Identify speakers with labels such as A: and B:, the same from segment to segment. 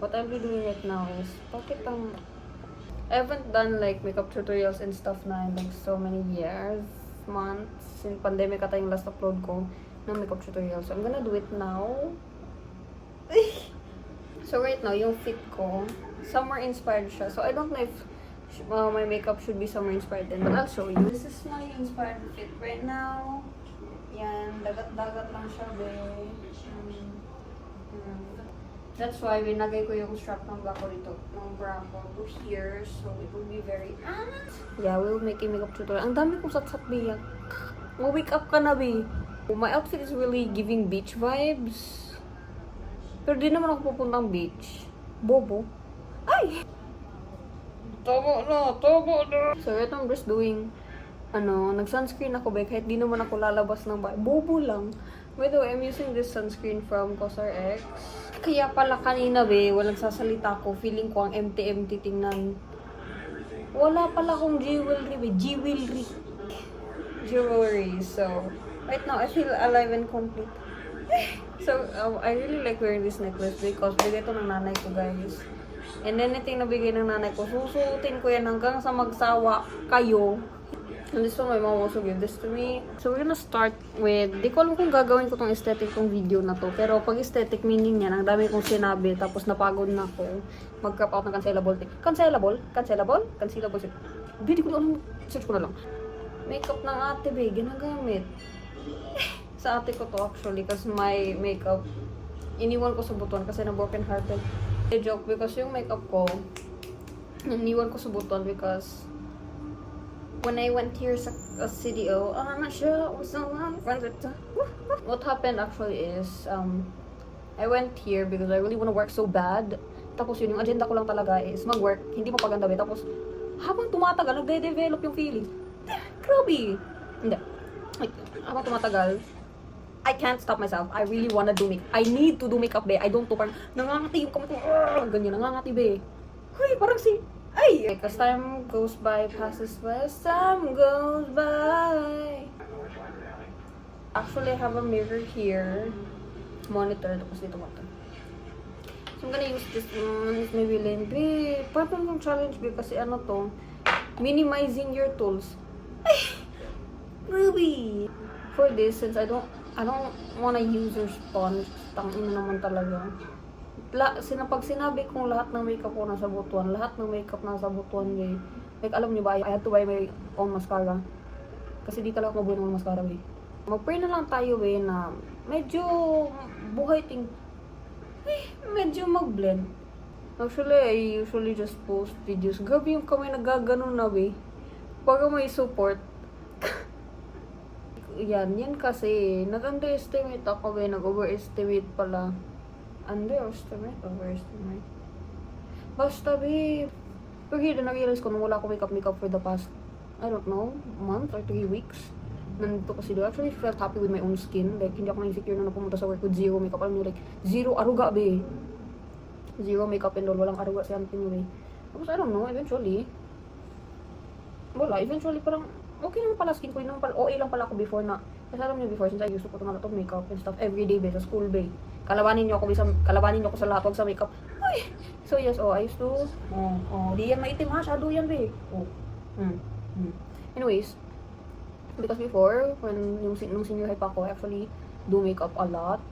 A: what I'll be doing right now is, I haven't done like makeup tutorials and stuff na in like so many years, months, since pandemic ata yung last upload ko ng makeup tutorial. So I'm gonna do it now. So right now, yung fit ko, summer inspired siya. So I don't know if my makeup should be summer inspired din, but I'll show you. This is my inspired fit right now. Yan, dagat-dagat lang siya, be. That's why winagay ko yung strap ng bra ko dito, ng bra ko to here, so it will be very yeah, we'll make a makeup tutorial. Ang dami kong satsat, be. Ma-wake up ka na, be. My outfit is really giving beach vibes. Pero di naman ako pupuntang beach. Bobo. Ay! Tama na. So, ito I'm just doing, nag-sunscreen ako, be. Kahit di naman ako lalabas ng bahay. Bobo lang. By the way, I'm using this sunscreen from CosRX. Kaya pala kanina, be, walang sasalita ko. Feeling ko ang empty tingnan. Wala pala akong jewelry, be. Jewelry. So, right now, I feel alive and complete. So, I really like wearing this necklace because bigay ito ng nanay ko, guys. And anything na bigay ng nanay ko, susuotin ko yan hanggang sa magsawa kayo. And this one, my mom also gave this to me. So, we're gonna start with, di ko alam kung gagawin ko tong aesthetic tong video na to. Pero pag aesthetic meaning niya, ang dami kong sinabi, tapos napagod na ako. Mag-crop out ng cancelable. Cancelable. Hindi ko alam, search ko na lang. Makeup ng ate, be, ginagamit. Sa ate ko to actually, kasi my makeup, iniwan ko sa butuan kasi na broken hearted. I joke because yung makeup ko, iniwan ko sa butuan because when I went here sa CDO, I'm not sure, I was so friends with what happened actually is, I went here because I really want to work so bad. Tapos yun, yung agenda ko lang talaga is mag-work, hindi mapaganda ba. Tapos, habang tumatagal, nagde-develop yung feelings. Grabe! Hindi. Habang tumatagal, I can't stop myself. I really wanna do makeup. I need to do makeup, be. I don't do parang nangangati yung kamay ko. Ganyan, nangangati, be. Huy, parang ay! As time goes by, passes by, as time goes by. Actually, I have a mirror here. Monitor. Tapos dito monitor. So, I'm gonna use this one. It's maybe lane, be. Parang yung challenge, be. Kasi ano to, minimizing your tools. Ay! Ruby! For this, since I don't wanna use your sponge. Tangina naman talaga. Pag sinabi kong lahat ng makeup ko nasa butuan, eh. Like, alam niyo ba, I had to buy my own mascara. Kasi di talaga ako mabuhay ng mascara, eh. Mag-pray na lang tayo, eh, na medyo medyo mag-blend. Actually, I usually just post videos. Grabe yung kamay nagaganon na, eh. Pag may support, yan kasi, nag-underestimate ako, nag-overestimate pala. Overestimate? Basta, babe. Pero hindi, na-realize ko nung wala ako makeup for the past, I don't know, month or 3 weeks. Nandito kasi doon. Actually, felt happy with my own skin. Like, hindi ako na-insecure na pumunta sa work with zero makeup. Alam nyo, like, zero aruga, babe. Zero makeup and all. Walang aruga si auntie nyo, babe. Tapos, I don't know, eventually, parang, okay naman pala skin ko, yun naman pala, OA lang pala ako before na, kasi alam niyo before, since I used to put on a lot of makeup and stuff everyday ba, sa school ba, kalabanin niyo ako sa lahat, wag sa makeup. Ay! So yes, I used to, di yan maitim ha, shadow yan ba. Anyways, because before, nung senior high pa ako, I actually do makeup a lot,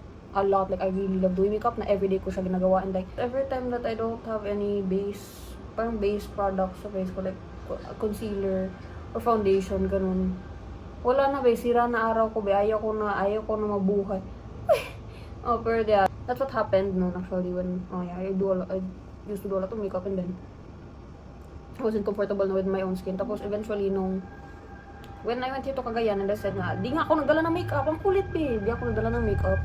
A: like I really love doing makeup, na everyday ko siya ginagawa, and like, every time that I don't have any base products sa face ko, like, concealer, or foundation, ganun. Wala na, be. Sira na araw ko, be. Ayaw ko na mabuhay. Pero that's what happened noon, actually, when, I used to do a lot of makeup, and then, I wasn't comfortable na with my own skin. Tapos, eventually, when I went here to Cagayan, and I said nga, di nga ako nagdala ng makeup. Ang kulit, be. Di ako nagdala ng makeup.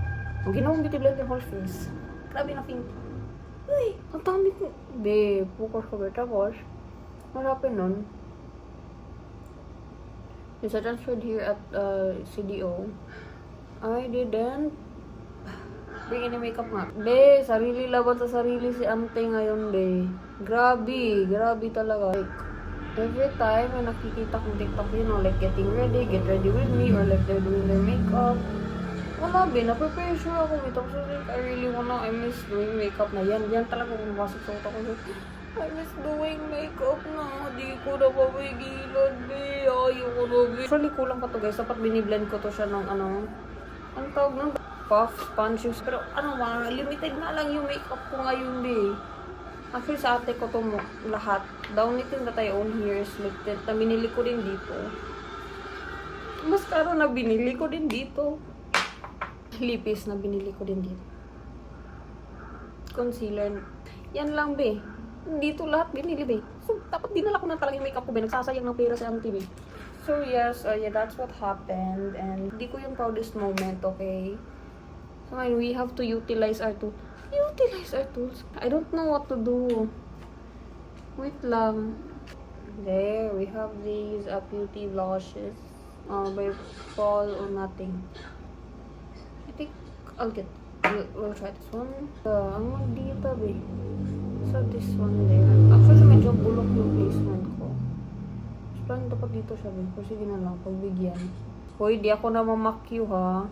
A: Ang ginawang beauty blend yung whole face. Grabe na pink. Uy, ang dami ko. Be, focus ko, be. Tapos, marapin nun. Since I transferred here at CDO, I didn't bring any makeup nga. Be, sarili laban sa sarili si ante ngayon, be. Grabe talaga. Like, every time na nakikita kong TikTok, like getting ready, get ready with me, or like they're doing their makeup, Wala, be. Nape-pressure ako. Tapos like, I really wanna, I miss doing makeup na yan. Yan talaga kung masok sa utak ko. I miss doing makeup na. Di ko na papigilan, be. Ayoko na, be. Actually, kulang pa to, guys. Dapat biniblend ko to siya ng ano. Ang tawag ng puff, sponges. Pero ano ba, limited na lang yung makeup ko ngayon, be. Actually, sa ate ko to lahat. Downitin na tayo on hairs. Na binili ko din dito. Mascara na binili ko din dito. Lipis na binili ko din dito. Concealer. Yan lang, be. Dito lahat binili, be. So, dapat dinala ko na talaga yung makeup ko, be. Nagsasayang ng pera sa auntie, be. So, yes, yeah, that's what happened. And di ko yung proudest moment, okay? So, ngayon, we have to utilize our tools. Utilize our tools. I don't know what to do. Wait lang. There, we have these beauty blushes. By Fall or Nothing. I think we'll try this one. Ang magdita, be. So, this one there. Actually, medyo bulok yung placement ko. So, parang dapat dito siya, be. Pero sige na lang, pagbigyan. Hoy, di ako na mamakyu, ha.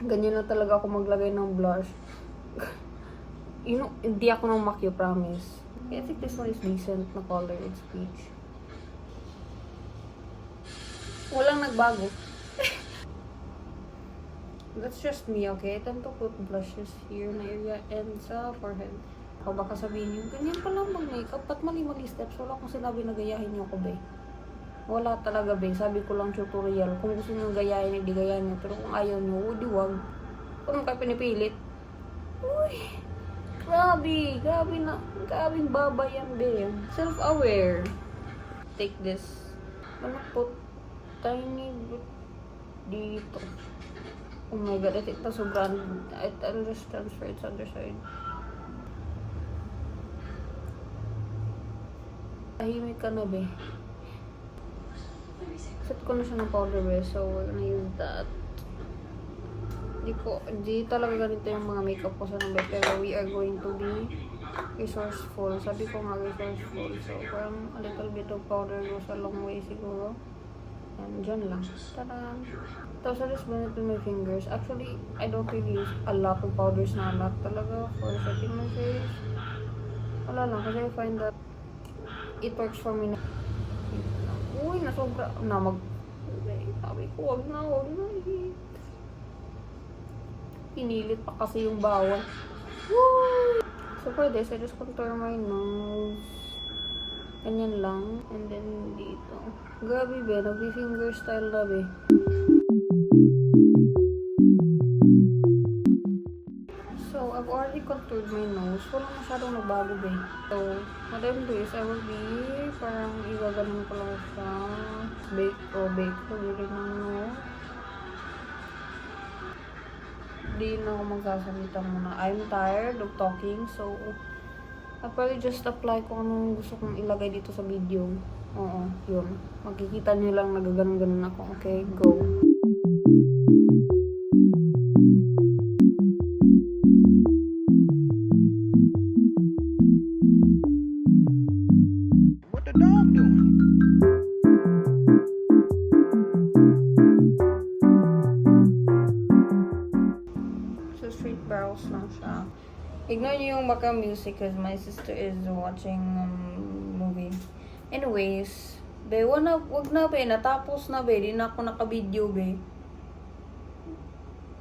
A: Ganyan na talaga ako maglagay ng blush. Hindi ako na mamakyu, promise. I think this one is decent na color. It's peach. Walang nagbago. That's just me, okay? I tend to put blushes here na area and sa forehead. O baka sabihin nyo, ganyan pa lang mag-makeup. Ba't mali-mali steps? Wala akong sinabi na gayahin nyo ako, be. Wala talaga, be. Sabi ko lang tutorial. Kung gusto nyo gayahin, hindi gayahin nyo. Pero kung ayaw nyo, di wag. Kung kayo pinipilit. Uy! Grabe! Grabing baba yan, be. Self-aware. Take this. Ano po? Tiny bit dito. Oh my god, I think na sobrang. I'll just transfer it sa other side. Tahimik ka na, be. Set ko na siya ng powder, be. So, we're gonna use that. Di talaga ganito yung mga makeup ko sa nabe. Pero we are going to be resourceful. Sabi ko nga resourceful. So, parang a little bit of powder goes a long way siguro. And dyan lang. Tada! Tapos I just blend it with my fingers. Actually, I don't really use a lot of powders na lot talaga for setting my face. Wala lang. Kasi I find that it works for me na. Uy, nasobra. Sabi ko, wag na. Pinilit pa kasi yung bawal. Woo! So for this, I just contour my nose. Ganyan lang. And then dito. Grabe, be. Nag-finger style na, be. So, I've already contoured my nose. Wala masyadong nagbago, be. So, what I'm doing is I will be parang igaganon ko lang siya. Bake ko rin ng nose. Di na ako magsasalita muna. I'm tired of talking. So, I'll probably just apply kung anong gusto kong ilagay dito sa video. Oo, yun. Makikita nyo lang nagaganon-ganon ako. Okay, go.
B: What the dog doing?
A: So, straight brows lang siya. Ignore nyo yung baka music because my sister is watching movie. Anyways, be, wag na, be. Natapos na, be. Di na ako naka-video, be.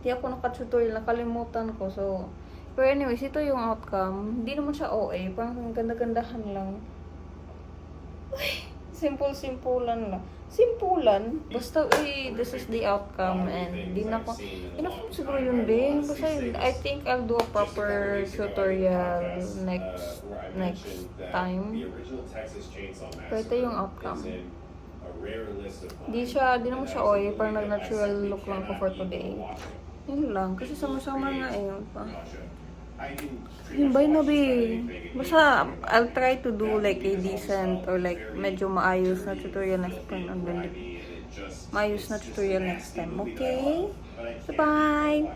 A: Di ako naka-tutorial. Nakalimutan ko. So, pero anyways, ito yung outcome. Hindi naman siya OA. Parang ganda-gandahan lang. Uy, simple-simpulan lang. Simpulan. Basta, this is the outcome. And di na ko. Enough siguro yun, be. Basta, I think I'll do a proper tutorial next time. Pero ito yung outcome. Di naman siya oil. Parang nag-natural look lang ko for today. Yun lang. Kasi summer nga eh. Yun ba yun na, be? Basta, I'll try to do like a decent or like medyo maayos na tutorial next time. Maayos na tutorial next time. Okay? So, bye!